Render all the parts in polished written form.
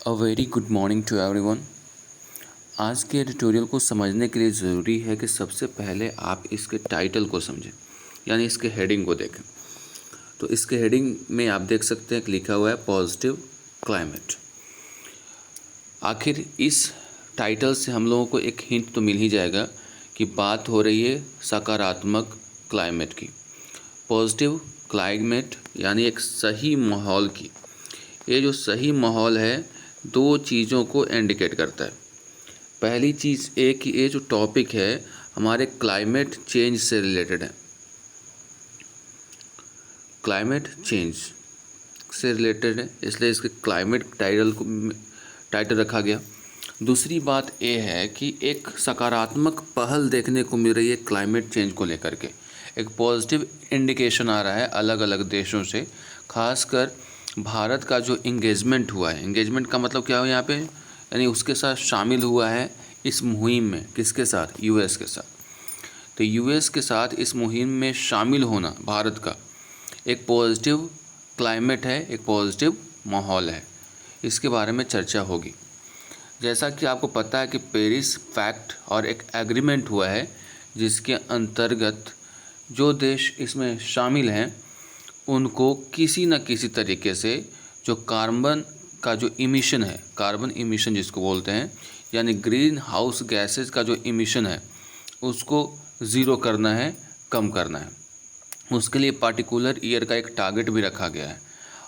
A very good morning to everyone. आज के tutorial को समझने के लिए ज़रूरी है कि सबसे पहले आप इसके टाइटल को समझें, यानी इसके हेडिंग को देखें। तो इसके हेडिंग में आप देख सकते हैं कि लिखा हुआ है पॉजिटिव क्लाइमेट। आखिर इस टाइटल से हम लोगों को एक हिंट तो मिल ही जाएगा कि बात हो रही है सकारात्मक क्लाइमेट की। पॉजिटिव क्लाइमेट यानी एक सही माहौल की। ये जो सही माहौल है दो चीज़ों को इंडिकेट करता है। पहली चीज़ ये कि ये जो टॉपिक है हमारे क्लाइमेट चेंज से रिलेटेड है, क्लाइमेट चेंज से रिलेटेड है, इसलिए इसके क्लाइमेट टाइटल रखा गया। दूसरी बात ये है कि एक सकारात्मक पहल देखने को मिल रही है क्लाइमेट चेंज को लेकर के। एक पॉजिटिव इंडिकेशन आ रहा है अलग अलग देशों से, खासकर भारत का जो इंगेजमेंट हुआ है। इंगेजमेंट का मतलब क्या हो यहाँ पे, यानी उसके साथ शामिल हुआ है इस मुहिम में। किसके साथ? यूएस के साथ। तो यूएस के साथ इस मुहिम में शामिल होना भारत का एक पॉजिटिव क्लाइमेट है, एक पॉजिटिव माहौल है। इसके बारे में चर्चा होगी। जैसा कि आपको पता है कि पेरिस पैक्ट और एक एग्रीमेंट हुआ है जिसके अंतर्गत जो देश इसमें शामिल हैं उनको किसी न किसी तरीके से जो कार्बन का जो इमिशन है, कार्बन इमिशन जिसको बोलते हैं, यानी ग्रीन हाउस गैसेज का जो इमिशन है उसको ज़ीरो करना है, कम करना है। उसके लिए पार्टिकुलर ईयर का एक टारगेट भी रखा गया है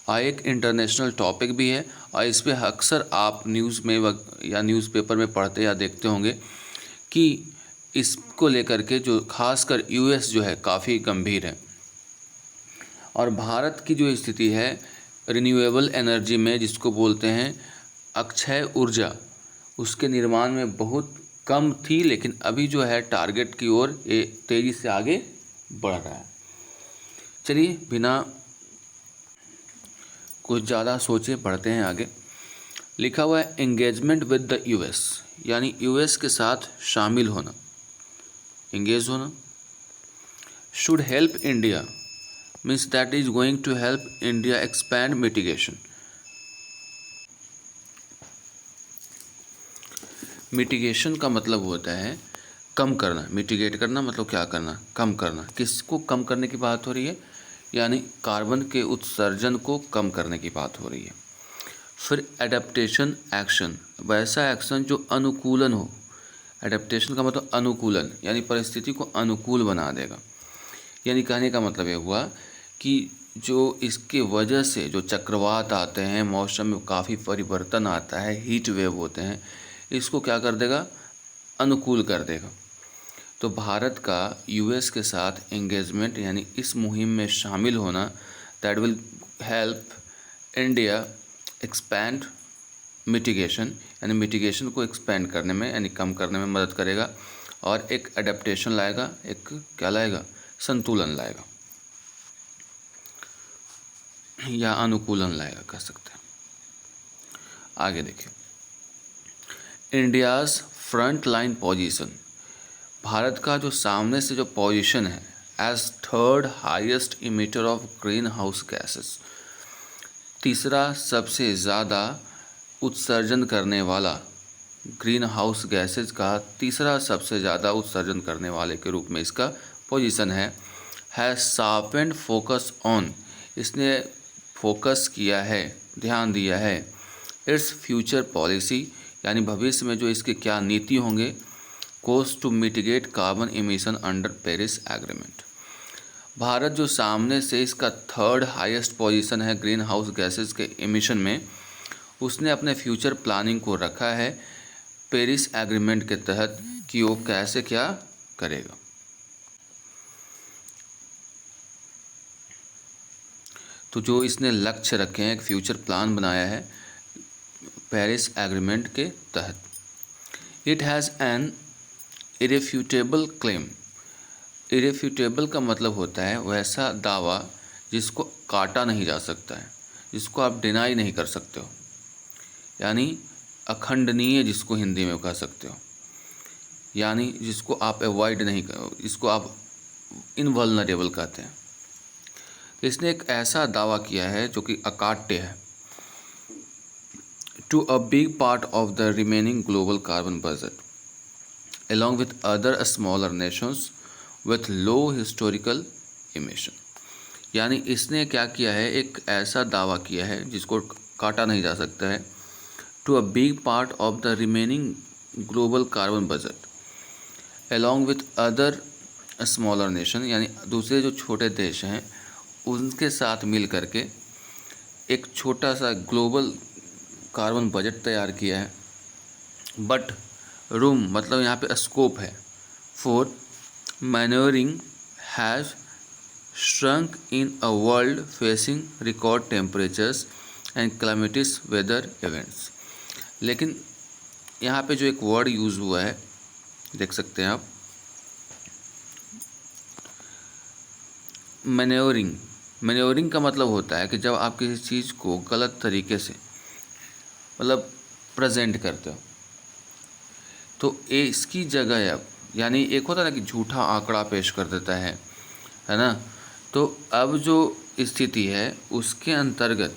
और एक इंटरनेशनल टॉपिक भी है। और इस पर अक्सर आप न्यूज़ में या न्यूज़पेपर में पढ़ते या देखते होंगे कि इसको लेकर के जो खासकर यूएस जो है काफ़ी गंभीर है। और भारत की जो स्थिति है रिन्यूएबल एनर्जी में, जिसको बोलते हैं अक्षय ऊर्जा, उसके निर्माण में बहुत कम थी, लेकिन अभी जो है टारगेट की ओर ये तेज़ी से आगे बढ़ रहा है। चलिए बिना कुछ ज़्यादा सोचे बढ़ते हैं आगे। लिखा हुआ है एंगेजमेंट विद द यूएस, यानी यूएस के साथ शामिल होना, एंगेज होना। Should help India means that is going to help India expand mitigation. Mitigation का मतलब होता है कम करना। मिटिगेट करना मतलब क्या करना? कम करना। किसको कम करने की बात हो रही है? यानी कार्बन के उत्सर्जन को कम करने की बात हो रही है। फिर एडेप्टेशन एक्शन, वैसा एक्शन जो अनुकूलन हो। एडेप्टेशन का मतलब अनुकूलन, यानी परिस्थिति को अनुकूल बना देगा। यानी कहने का मतलब ये हुआ कि जो इसके वजह से जो चक्रवात आते हैं, मौसम में काफ़ी परिवर्तन आता है, हीट वेव होते हैं, इसको क्या कर देगा? अनुकूल कर देगा। तो भारत का यूएस के साथ एंगेजमेंट यानी इस मुहिम में शामिल होना, that will help India expand mitigation, यानी मिटिगेशन को एक्सपैंड करने में यानी कम करने में मदद करेगा। और एक एडेप्टेशन लाएगा, एक क्या लाएगा? संतुलन लाएगा या अनुकूलन लाएगा कह सकते हैं। आगे देखिए, इंडियाज़ फ्रंट लाइन पोजीशन, भारत का जो सामने से जो पोजीशन है as third highest emitter of greenhouse gases, तीसरा सबसे ज़्यादा उत्सर्जन करने वाला, ग्रीन हाउस गैसेज का तीसरा सबसे ज़्यादा उत्सर्जन करने वाले के रूप में इसका पोजीशन है शार्पेंड फोकस ऑन, इसने फोकस किया है, ध्यान दिया है इट्स फ्यूचर पॉलिसी, यानी भविष्य में जो इसके क्या नीति होंगे, course to mitigate carbon emission under Paris agreement. भारत जो सामने से इसका थर्ड हाईएस्ट पोजीशन है ग्रीन हाउस गैसेस के इमिशन में, उसने अपने फ्यूचर प्लानिंग को रखा है पेरिस एग्रीमेंट के तहत कि वो कैसे क्या करेगा। तो जो इसने लक्ष्य रखे हैं, एक फ्यूचर प्लान बनाया है पेरिस एग्रीमेंट के तहत। इट हैज़ एन इरेफ्यूटेबल क्लेम, इरेफ्यूटेबल का मतलब होता है वैसा दावा जिसको काटा नहीं जा सकता है, जिसको आप डिनाई नहीं कर सकते हो, यानी अखंडनीय जिसको हिंदी में कह सकते हो, यानी जिसको आप अवॉइड नहीं करो, जिसको आप इनवल्नरेबल कहते हैं। इसने एक ऐसा दावा किया है जो कि अकाट्य है to a big part of the remaining global carbon budget, along with other smaller nations with low historical emission। यानी इसने क्या किया है, एक ऐसा दावा किया है जिसको काटा नहीं जा सकता है। To a big part of the remaining global carbon budget along with other smaller nation, यानी दूसरे जो छोटे देश हैं उनके साथ मिल करके एक छोटा सा ग्लोबल कार्बन बजट तैयार किया है। बट रूम मतलब यहाँ पे स्कोप है for manuring has shrunk in a world facing record temperatures and calamitous weather events। लेकिन यहाँ पे जो एक वर्ड यूज़ हुआ है देख सकते हैं आप, मैन्योरिंग। मैन्योरिंग का मतलब होता है कि जब आप किसी चीज़ को गलत तरीके से मतलब प्रेजेंट करते हो तो इसकी जगह अब, यानी एक होता है ना कि झूठा आंकड़ा पेश कर देता है ना। तो अब जो स्थिति है उसके अंतर्गत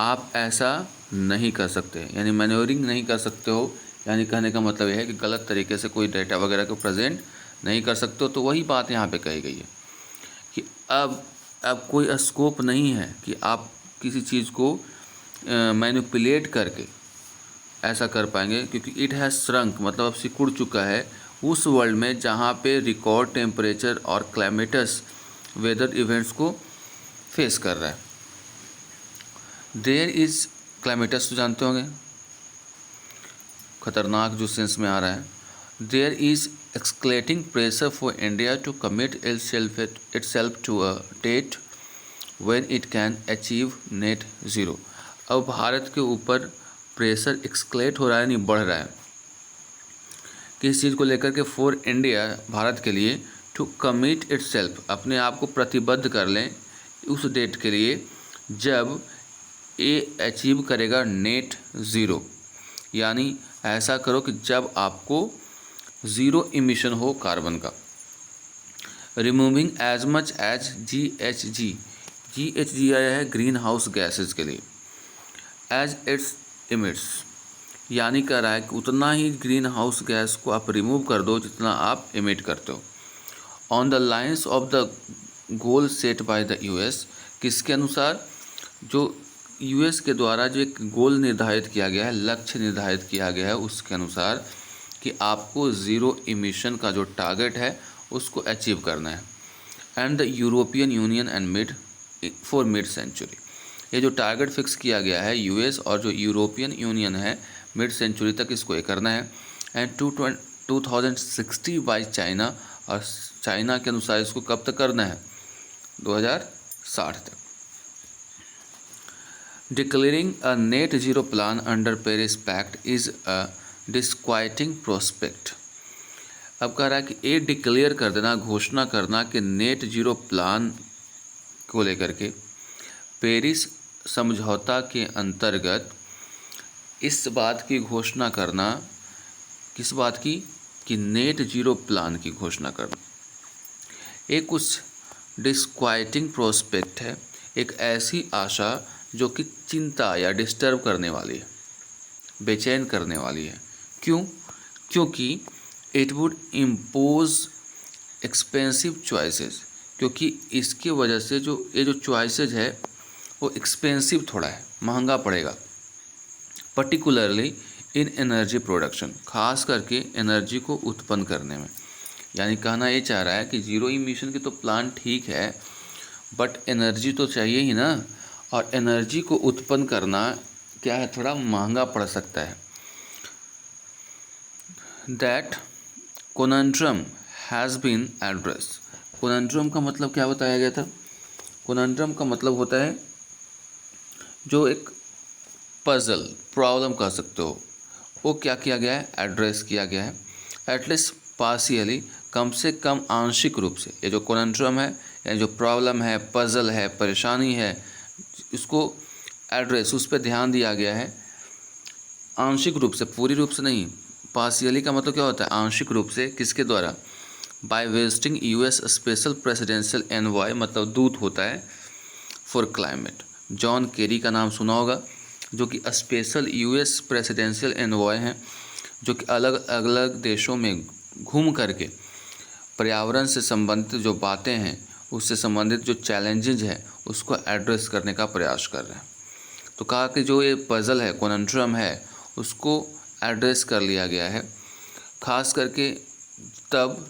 आप ऐसा नहीं कर सकते, यानी मैन्योरिंग नहीं कर सकते हो। यानी कहने का मतलब यह है कि गलत तरीके से कोई डेटा वगैरह को प्रेजेंट नहीं कर सकते हो। तो वही बात यहाँ पे कही गई है कि अब कोई स्कोप नहीं है कि आप किसी चीज़ को मैनिपुलेट करके ऐसा कर पाएंगे, क्योंकि इट हैज़ श्रंक मतलब अब सिकुड़ चुका है उस वर्ल्ड में जहाँ पे रिकॉर्ड टेम्परेचर और क्लाइमेटस वेदर इवेंट्स को फेस कर रहा है। देयर इज़ क्लाइमेटस तो जानते होंगे, खतरनाक जो सेंस में आ रहा है। There is escalating pressure for India to commit itself to a date when it can achieve net zero. अब भारत के ऊपर प्रेशर एक्सक्लेट हो रहा है, नहीं बढ़ रहा है, किस चीज़ को लेकर के, फॉर इंडिया भारत के लिए, टू कमिट इटसेल्फ अपने आप को प्रतिबद्ध कर लें उस डेट के लिए जब ये अचीव करेगा नेट ज़ीरो। यानी ऐसा करो कि जब आपको ज़ीरो इमिशन हो कार्बन का। Removing as much as GHG आया है ग्रीन हाउस गैसेज के लिए, एज इट्स इमिट्स, यानी कह रहा है कि उतना ही ग्रीन हाउस गैस को आप रिमूव कर दो जितना आप इमिट करते हो। On the lines of the goal set by the US, किसके अनुसार, जो US के द्वारा जो एक गोल निर्धारित किया गया है, लक्ष्य निर्धारित किया गया है उसके अनुसार कि आपको ज़ीरो इमिशन का जो टारगेट है उसको अचीव करना है। And the European Union and mid century, ये जो टारगेट फिक्स किया गया है US और जो यूरोपियन यूनियन है मिड सेंचुरी तक इसको ये करना है। एंड 2060 बाई चाइना, और चाइना के अनुसार इसको कब तक करना है, 2060 तक। Declaring a net zero plan under Paris pact is a disquieting prospect. अब कह रहा है कि ये डिक्लेयर कर देना, घोषणा करना कि नेट ज़ीरो प्लान को लेकर के पेरिस समझौता के अंतर्गत इस बात की घोषणा करना, किस बात की, कि नेट ज़ीरो प्लान की घोषणा करना एक कुछ डिस्क्वाइटिंग प्रोस्पेक्ट है, एक ऐसी आशा जो कि चिंता या डिस्टर्ब करने वाली है, बेचैन करने वाली है। क्यों? क्योंकि it would impose expensive choices, क्योंकि इसकी वजह से जो ये जो चॉइसेस है वो एक्सपेंसिव थोड़ा है, महंगा पड़ेगा। पर्टिकुलरली इन एनर्जी प्रोडक्शन, खास करके एनर्जी को उत्पन्न करने में। यानी कहना ये चाह रहा है कि ज़ीरो इमिशन की तो प्लान ठीक है, बट एनर्जी तो चाहिए ही ना, और एनर्जी को उत्पन्न करना क्या है, थोड़ा महंगा पड़ सकता है। That conundrum has been address. Conundrum का मतलब क्या बताया गया था? कोनंड्रम का मतलब होता है जो एक पजल, प्रॉब्लम कह सकते हो, वो क्या किया गया है, एड्रेस किया गया है। एटलीस्ट पार्शियली, कम से कम आंशिक रूप से। ये जो कोनंड्रम है, यानी जो प्रॉब्लम है, पजल है, परेशानी है, इसको एड्रेस, उस पर ध्यान दिया गया है आंशिक रूप से, पूरी रूप से नहीं। पार्शियली का मतलब क्या होता है, आंशिक रूप से। किसके द्वारा? By vesting US special presidential envoy, मतलब दूत होता है फॉर क्लाइमेट, जॉन केरी का नाम सुना होगा। जो कि स्पेशल यूएस प्रेसिडेंशियल एनवॉय हैं, जो कि अलग अलग देशों में घूम करके पर्यावरण से संबंधित जो बातें हैं, उससे संबंधित जो चैलेंजेज है उसको एड्रेस करने का प्रयास कर रहे हैं। तो कहा कि जो ये पजल है, कॉन्ट्रम है, उसको एड्रेस कर लिया गया है, खास करके तब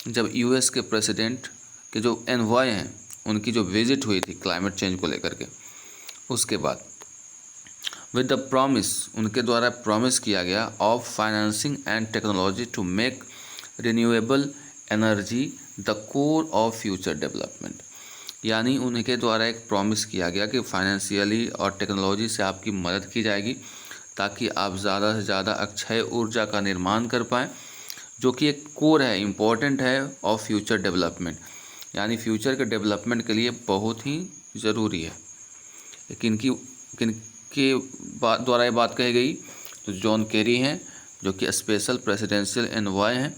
जब यूएस के प्रेसिडेंट के जो एनवॉय हैं उनकी जो विजिट हुई थी क्लाइमेट चेंज को लेकर के, उसके बाद विद द प्रॉमिस, उनके द्वारा प्रॉमिस किया गया of financing and technology to make renewable energy the core of future development. यानी उनके द्वारा एक प्रॉमिस किया गया कि फाइनेंशियली और टेक्नोलॉजी से आपकी मदद की जाएगी ताकि आप ज़्यादा से ज़्यादा अक्षय ऊर्जा का निर्माण कर पाएँ, जो कि एक कोर है, इम्पॉर्टेंट है ऑफ फ्यूचर डेवलपमेंट, यानी फ्यूचर के डेवलपमेंट के लिए बहुत ही ज़रूरी है। किनके द्वारा ये बात कही गई? तो जॉन केरी हैं, जो कि स्पेशल प्रेसिडेंशियल एनवॉय हैं,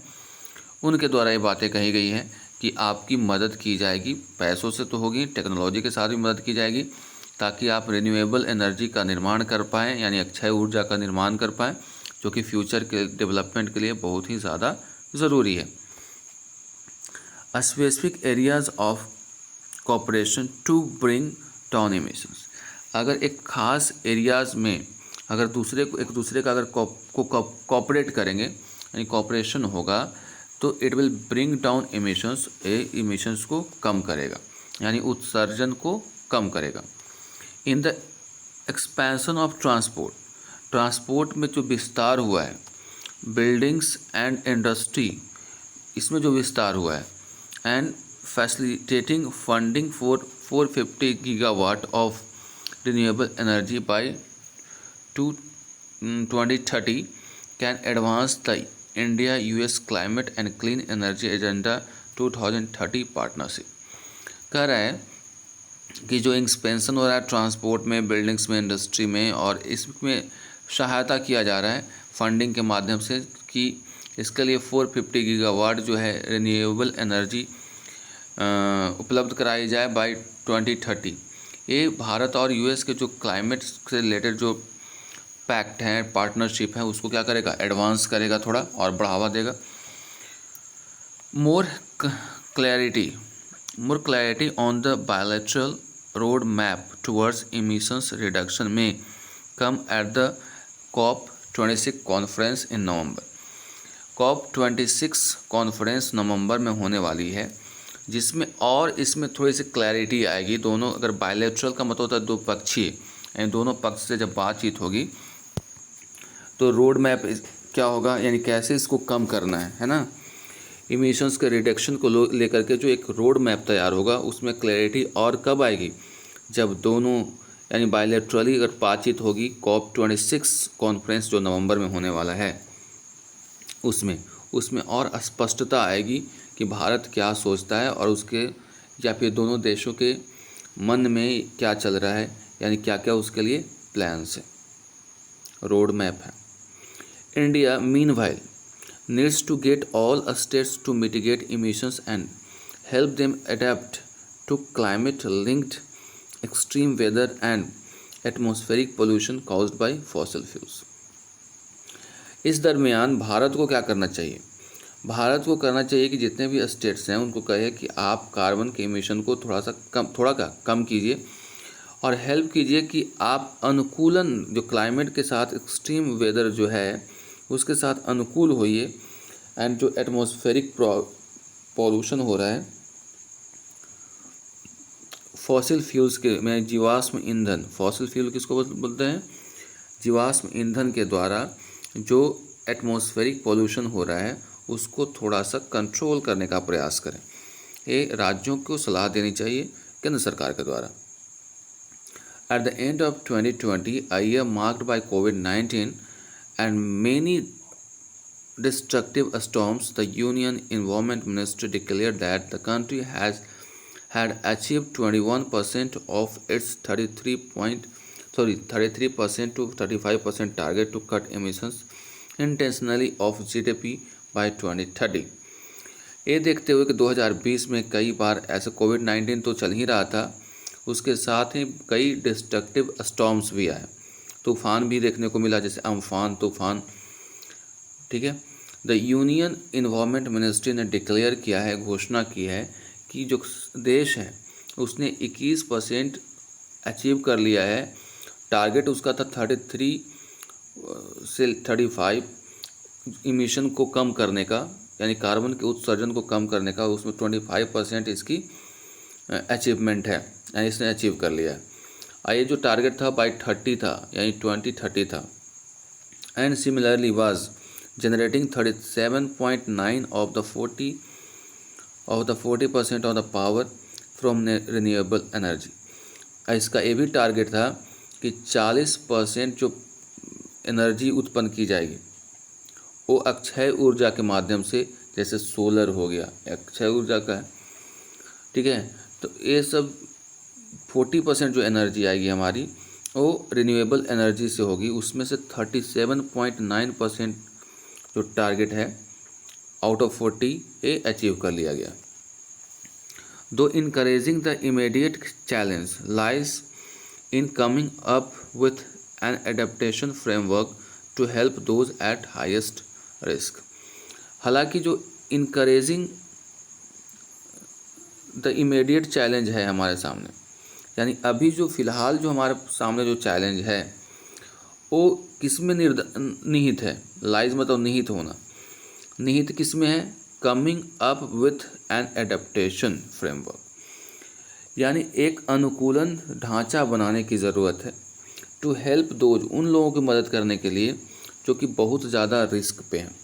उनके द्वारा ये बातें कही गई हैं कि आपकी मदद की जाएगी, पैसों से तो होगी, टेक्नोलॉजी के साथ भी मदद की जाएगी ताकि आप रिन्यूएबल एनर्जी का निर्माण कर पाएँ, यानी अक्षय ऊर्जा का निर्माण कर पाएँ, जो कि फ्यूचर के डेवलपमेंट के लिए बहुत ही ज़्यादा ज़रूरी है। Specific areas of cooperation to bring down emissions. अगर एक खास एरियाज़ में अगर एक दूसरे का अगर कोऑपरेट करेंगे, यानी कोऑपरेशन होगा, तो it will bring down emissions, emissions को कम करेगा, यानी उत्सर्जन को कम करेगा। In the expansion of transport में जो विस्तार हुआ है, बिल्डिंग्स एंड इंडस्ट्री, इसमें जो विस्तार हुआ है, and facilitating funding for 450 gigawatt of renewable energy by 2030 can advance the India US climate and clean energy agenda 2030 partnership. कह रहा है कि जो एक्सपेंशन हो रहा है ट्रांसपोर्ट में, बिल्डिंग्स में, इंडस्ट्री में, और इसमें सहायता किया जा रहा है फंडिंग के माध्यम से कि इसके लिए 450 गीगावाट जो है रिन्यूएबल एनर्जी उपलब्ध कराई जाए बाय 2030। ये भारत और यूएस के जो क्लाइमेट से रिलेटेड जो पैक्ट हैं, पार्टनरशिप है, उसको क्या करेगा? एडवांस करेगा थोड़ा और बढ़ावा देगा। More clarity on the bilateral road map towards emissions reduction में come at the COP26 conference in November. COP26 conference नवंबर में होने वाली है, जिसमें और इसमें थोड़ी सी क्लैरिटी आएगी। दोनों, अगर बायलैटरल का मतलब होता है दो पक्षीय, यानी दोनों पक्ष से जब बातचीत होगी तो रोड मैप क्या होगा, यानी कैसे इसको कम करना है ना। इमिशंस के रिडक्शन को लेकर के जो एक रोड मैप तैयार होगा, उसमें क्लैरिटी और कब आएगी? जब दोनों, यानी बायलैटरली अगर बातचीत होगी, COP26 कॉन्फ्रेंस जो नवंबर में होने वाला है, उसमें और स्पष्टता आएगी कि भारत क्या सोचता है और उसके या फिर दोनों देशों के मन में क्या चल रहा है, यानी क्या क्या उसके लिए प्लान्स है, रोड मैप है। India meanwhile needs to get all states to mitigate emissions and help them adapt to climate-linked extreme weather and atmospheric pollution caused by fossil fuels। इस दरमियान भारत को क्या करना चाहिए? भारत को करना चाहिए कि जितने भी स्टेट्स हैं उनको कहे कि आप कार्बन के इमिशन को थोड़ा कम कीजिए और हेल्प कीजिए कि आप अनुकूलन, जो क्लाइमेट के साथ एक्सट्रीम वेदर जो है उसके साथ अनुकूल होइए, एंड जो एटमॉस्फेरिक पॉल्यूशन हो रहा है फॉसिल फ्यूल्स के में, जीवाश्म ईंधन, फॉसिल फ्यूल किसको बोलते हैं? जीवाश्म ईंधन के द्वारा जो एटमॉस्फेरिक पॉल्यूशन हो रहा है उसको थोड़ा सा कंट्रोल करने का प्रयास करें। ये राज्यों को सलाह देनी चाहिए केंद्र सरकार के द्वारा। At the end of 2020, a year marked by COVID-19 and many destructive storms, the Union Environment Ministry declared that the country had achieved 21% of its 33% to 35% target to cut emissions intentionally of GDP by 2030। ये देखते हुए कि 2020 में कई बार ऐसे कोविड-19 तो चल ही रहा था, उसके साथ ही कई डिस्ट्रक्टिव स्टॉर्म्स भी आए, तूफान भी देखने को मिला, जैसे अम्फान तूफान, ठीक है। द यूनियन इन्वायरमेंट मिनिस्ट्री ने डिक्लेयर किया है, घोषणा की है कि जो देश है उसने 21% अचीव कर लिया है। टारगेट उसका था 33 से 35 इमिशन को कम करने का, यानी कार्बन के उत्सर्जन को कम करने का। उसमें 25% इसकी अचीवमेंट है, यानी इसने अचीव कर लिया है। ये जो टारगेट था बाई 30 था, यानी 2030 था। And similarly was generating 37.9 of the 40% of the power from renewable energy. इसका ये भी टारगेट था कि 40% जो एनर्जी उत्पन्न की जाएगी वो अक्षय ऊर्जा के माध्यम से, जैसे सोलर हो गया, अक्षय ऊर्जा का है, ठीक है। तो ये सब 40% जो एनर्जी आएगी हमारी वो रिन्यूएबल एनर्जी से होगी। उसमें से 37.9% जो टारगेट है आउट ऑफ 40 ये अचीव कर लिया गया। Two encouraging the immediate challenge lies in coming up with an adaptation framework to help those at highest risk. हालांकि जो इनकरेजिंग द इमीडिएट चैलेंज है हमारे सामने, यानी अभी जो फ़िलहाल जो हमारे सामने जो चैलेंज है वो किस में निहित है। लाइज मतलब निहित होना। निहित किस में है? Coming up with an adaptation framework, यानी एक अनुकूलन ढांचा बनाने की ज़रूरत है। टू हेल्प दोज, उन लोगों की मदद करने के लिए जो कि बहुत ज़्यादा रिस्क पे हैं।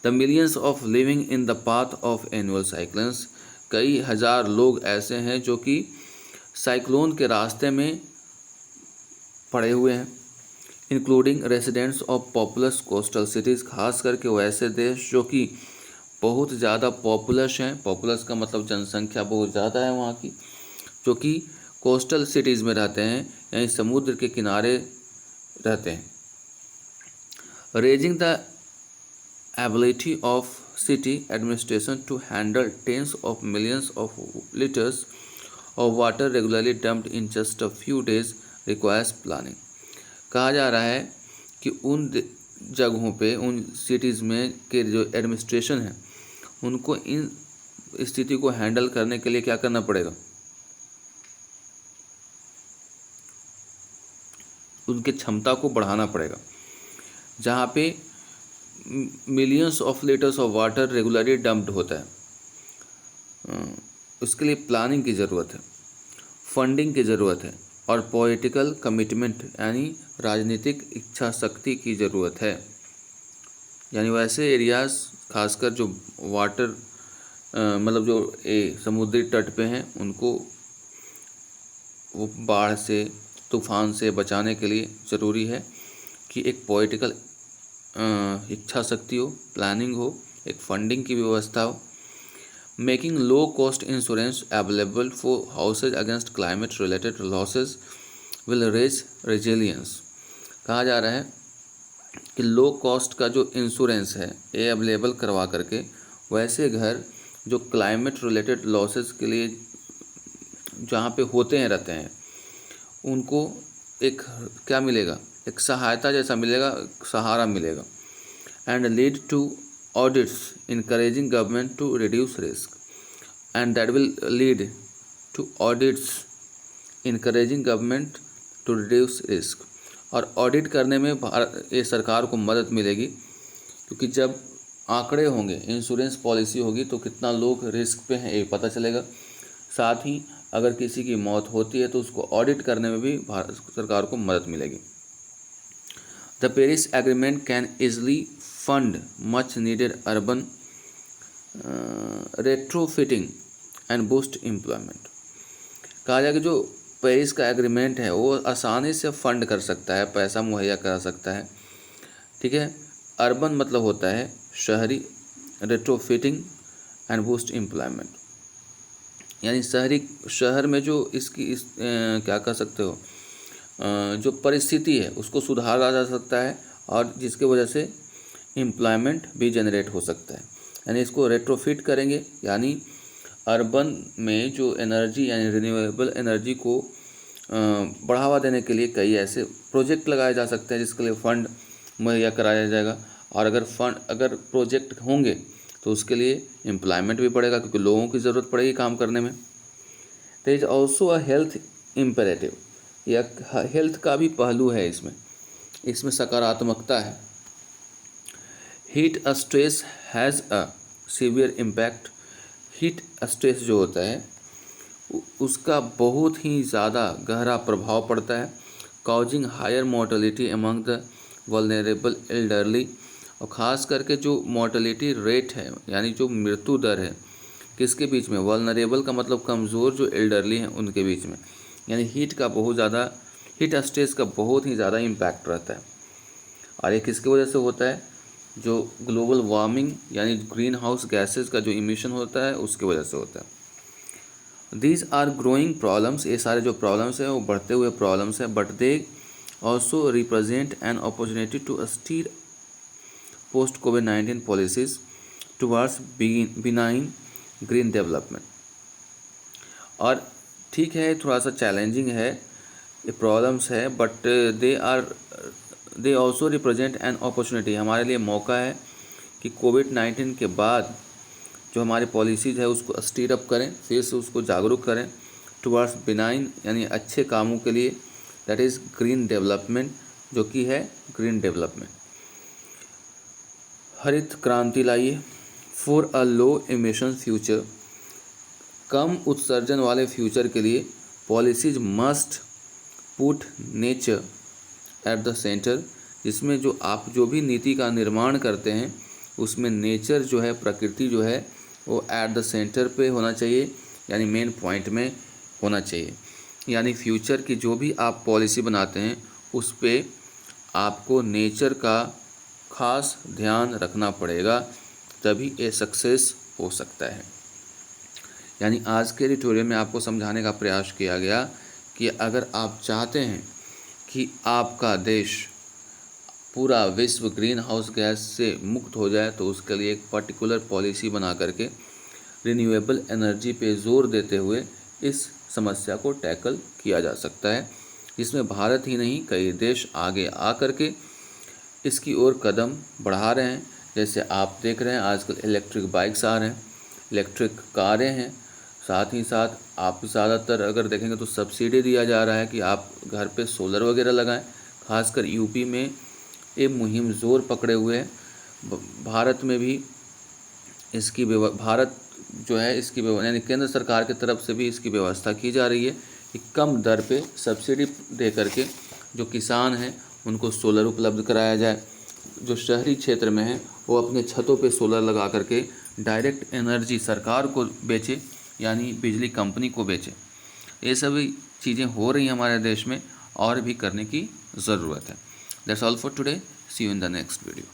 The millions of living in the path of annual cyclones, कई हज़ार लोग ऐसे हैं जो कि साइक्लोन के रास्ते में पड़े हुए हैं। Including residents of populace coastal cities, खास करके वो ऐसे देश जो कि बहुत ज़्यादा पॉपुलस हैं। पॉपुलस का मतलब जनसंख्या बहुत ज़्यादा है वहाँ की, जो कि कोस्टल सिटीज़ में रहते हैं, यानी समुद्र के किनारे रहते हैं। Raising the ability of city administration to handle tens of millions of litres of water regularly dumped in just a few days requires planning. कहा जा रहा है कि उन जगहों पे, उन सिटीज़ में के जो एडमिनिस्ट्रेशन है उनको इन स्थिति को हैंडल करने के लिए क्या करना पड़ेगा? उनकी क्षमता को बढ़ाना पड़ेगा। जहाँ पे millions of litres of water regularly dumped होता है, उसके लिए प्लानिंग की ज़रूरत है, फंडिंग की ज़रूरत है और पॉलिटिकल कमिटमेंट, यानी राजनीतिक इच्छा शक्ति की ज़रूरत है। यानी वैसे एरियाज़, खासकर जो वाटर मतलब जो समुद्री तट पे हैं, उनको वो बाढ़ से, तूफान से बचाने के लिए ज़रूरी है कि एक पॉलिटिकल इच्छा शक्ति हो, प्लानिंग हो, एक फंडिंग की व्यवस्था हो। Making low cost insurance available for houses against climate related losses will raise resilience. कहा जा रहा है कि लो कॉस्ट का जो इंश्योरेंस है ये अवेलेबल करवा करके वैसे घर जो क्लाइमेट रिलेटेड लॉसेस के लिए जहाँ पे होते हैं, रहते हैं, उनको एक क्या मिलेगा? एक सहायता जैसा मिलेगा, सहारा मिलेगा। And lead to audits encouraging government to reduce risk, and that will lead to audits encouraging government to reduce risk. और ऑडिट करने में ये सरकार को मदद मिलेगी, क्योंकि जब आंकड़े होंगे, इंश्योरेंस पॉलिसी होगी तो कितना लोग रिस्क पे हैं ये पता चलेगा। साथ ही अगर किसी की मौत होती है तो उसको ऑडिट करने में भी भारत सरकार को मदद मिलेगी। The Paris agreement can easily fund much needed urban retrofitting and boost employment. कहा जाए कि जो पेरिस का एग्रीमेंट है वो आसानी से फंड कर सकता है, पैसा मुहैया करा सकता है, ठीक है। अर्बन मतलब होता है शहरी, रेट्रोफिटिंग एंड बूस्ट एम्प्लॉयमेंट, यानी शहर में जो क्या कह सकते हो, जो परिस्थिति है उसको सुधारा जा सकता है और जिसके वजह से एम्प्लॉयमेंट भी जनरेट हो सकता है। यानी इसको रेट्रोफिट करेंगे, यानी अर्बन में जो एनर्जी यानी रिन्यूएबल एनर्जी को बढ़ावा देने के लिए कई ऐसे प्रोजेक्ट लगाए जा सकते हैं जिसके लिए फ़ंड मुहैया कराया जाएगा। और अगर प्रोजेक्ट होंगे तो उसके लिए एम्प्लॉयमेंट भी बढ़ेगा, क्योंकि लोगों की ज़रूरत पड़ेगी काम करने में। There is also a health imperative, या हेल्थ का भी पहलू है इसमें सकारात्मकता है। Heat stress has a severe impact. Heat stress जो होता है उसका बहुत ही ज़्यादा गहरा प्रभाव पड़ता है, causing higher mortality among the vulnerable elderly. और ख़ास करके जो मोर्टेलिटी रेट है, यानी जो मृत्यु दर है, किसके बीच में? वल्नरेबल का मतलब कमज़ोर, जो एल्डरली हैं उनके बीच में। यानी हीट स्ट्रेस का बहुत ही ज़्यादा इम्पैक्ट रहता है। और ये किसकी वजह से होता है? जो ग्लोबल वार्मिंग यानी ग्रीन हाउस गैसेज का जो इमिशन होता है उसकी वजह से होता है। दीज आर ग्रोइंग प्रॉब्लम्स, ये सारे जो प्रॉब्लम्स हैं वो बढ़ते हुए प्रॉब्लम्स हैं, but they also represent an opportunity to steer post कोविड-19 policies towards benign green development. और ठीक है, थोड़ा सा चैलेंजिंग है, ये प्रॉब्लम्स है, but they also represent an opportunity, हमारे लिए मौका है कि कोविड-19 के बाद जो हमारी पॉलिसीज़ है उसको स्टीर अप करें, फिर से उसको जागरूक करें टुवर्ड्स बिनाइन यानी अच्छे कामों के लिए, दैट इज़ ग्रीन डेवलपमेंट, जो कि है ग्रीन डेवलपमेंट। हरित क्रांति लाइए for a low emission future, कम उत्सर्जन वाले फ्यूचर के लिए policies must put nature at the centre, जिसमें जो भी नीति का निर्माण करते हैं उसमें नेचर जो है, प्रकृति जो है वो एट द सेंटर पे होना चाहिए, यानी मेन पॉइंट में होना चाहिए। यानी फ्यूचर की जो भी आप पॉलिसी बनाते हैं उस पे आपको नेचर का खास ध्यान रखना पड़ेगा, तभी ये सक्सेस हो सकता है। यानी आज के एडिटोरियल में आपको समझाने का प्रयास किया गया कि अगर आप चाहते हैं कि आपका देश पूरा विश्व ग्रीन हाउस गैस से मुक्त हो जाए तो उसके लिए एक पर्टिकुलर पॉलिसी बना करके रिन्यूएबल एनर्जी पे जोर देते हुए इस समस्या को टैकल किया जा सकता है, जिसमें भारत ही नहीं कई देश आगे आ करके इसकी ओर कदम बढ़ा रहे हैं। जैसे आप देख रहे हैं आजकल इलेक्ट्रिक बाइक्स आ रहे हैं, इलेक्ट्रिक कारें हैं, साथ ही साथ आप ज़्यादातर अगर देखेंगे तो सब्सिडी दिया जा रहा है कि आप घर पे सोलर वगैरह लगाएं। खासकर यूपी में ये मुहिम ज़ोर पकड़े हुए है। भारत में भी इसकी यानी केंद्र सरकार की तरफ से भी इसकी व्यवस्था की जा रही है कि कम दर पे सब्सिडी दे करके जो किसान हैं उनको सोलर उपलब्ध कराया जाए। जो शहरी क्षेत्र में है वो अपने छतों पे सोलर लगा करके डायरेक्ट एनर्जी सरकार को बेचे, यानी बिजली कंपनी को बेचे। ये सभी चीज़ें हो रही हैं हमारे देश में और भी करने की ज़रूरत है। That's all for today, see you in the next video.